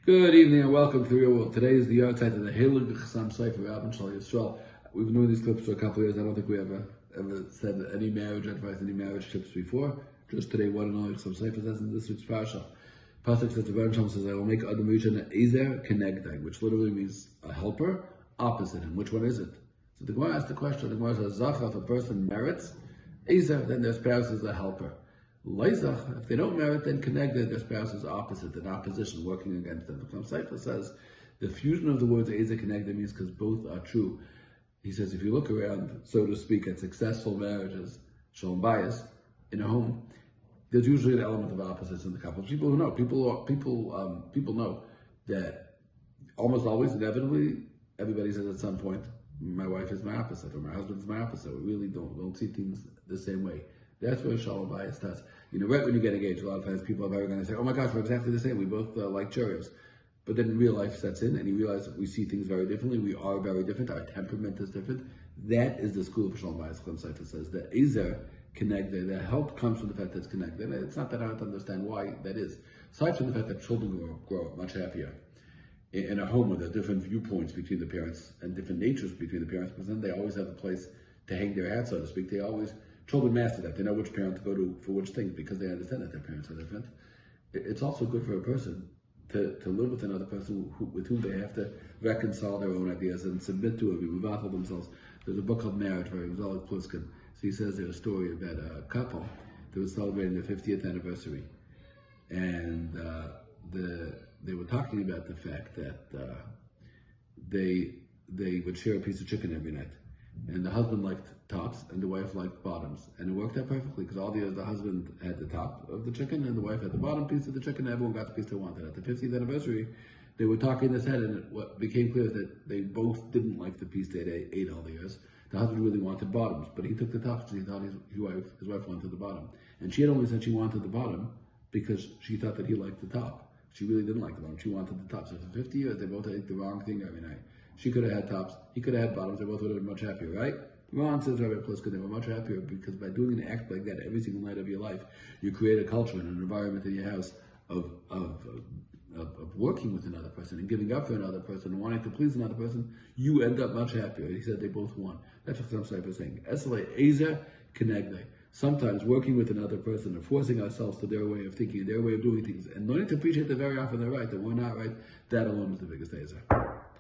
Good evening and welcome to Real World. Today is the yard site of the Rabbi Yisroel Besser. We've been doing these clips for a couple of years. I don't think we ever said any marriage advice, any marriage tips before. Just today, one and only some Sefer says in this week's parasha. Pasuk says, the Rebbe says, I will make Adam Rishon Ezer Kenegdai, which literally means a helper opposite him. Which one is it? So the Gemara asks the question. The Gemara says, Zachar, if a person merits Ezer, then their spouse is a helper. Leizach, if they don't merit, then connected, their spouse is opposite, in opposition, working against them. The Sefer says the fusion of the words Ezer connected means because both are true. He says if you look around, so to speak, at successful marriages, shalom bayis, in a home, there's usually an element of opposites in the couple. People who know, people know that almost always, inevitably, everybody says at some point, my wife is my opposite, or my husband is my opposite. We really don't see things the same way. That's where shalom bayis starts. You know, right when you get engaged, a lot of times people are very going to say, oh my gosh, we're exactly the same. We both like Cheerios. But then real life sets in and you realize that we see things very differently. We are very different. Our temperament is different. That is the school of shalom bayis. Sefer says that Ezer connected. The help comes from the fact that it's connected. And it's not that hard to understand why that is. Aside from the fact that children grow up much happier in a home with the different viewpoints between the parents and different natures between the parents, because then they always have a place to hang their hat, so to speak. Children master that. They know which parent to go to for which things because they understand that their parents are different. It's also good for a person to live with another person with whom they have to reconcile their own ideas and submit to it, revattle themselves. There's a book called Marriage by Rabbi Yisroel Besser. So he says there's a story about a couple that was celebrating their 50th anniversary. And they were talking about the fact that they would share a piece of chicken every night. And the husband liked tops and the wife liked bottoms. And it worked out perfectly because all the husband had the top of the chicken and the wife had the bottom piece of the chicken and everyone got the piece they wanted. At the 50th anniversary, they were talking this head and what became clear is that they both didn't like the piece they ate all the years. The husband really wanted bottoms, but he took the tops because he thought his wife wanted the bottom. And she had only said she wanted the bottom because she thought that he liked the top. She really didn't like the bottom. She wanted the top. So for 50 years, they both ate the wrong thing every night. She could have had tops. He could have had bottoms. They both would have been much happier, right? Ron says Rabbi Pliska, they were much happier because by doing an act like that every single night of your life, you create a culture and an environment in your house of working with another person and giving up for another person and wanting to please another person. You end up much happier. He said they both won. That's what some Sefer is saying. Esale Ezer Kenegdai. Sometimes working with another person and forcing ourselves to their way of thinking, their way of doing things, and learning to appreciate that very often they're right, that we're not right, that alone is the biggest Ezer.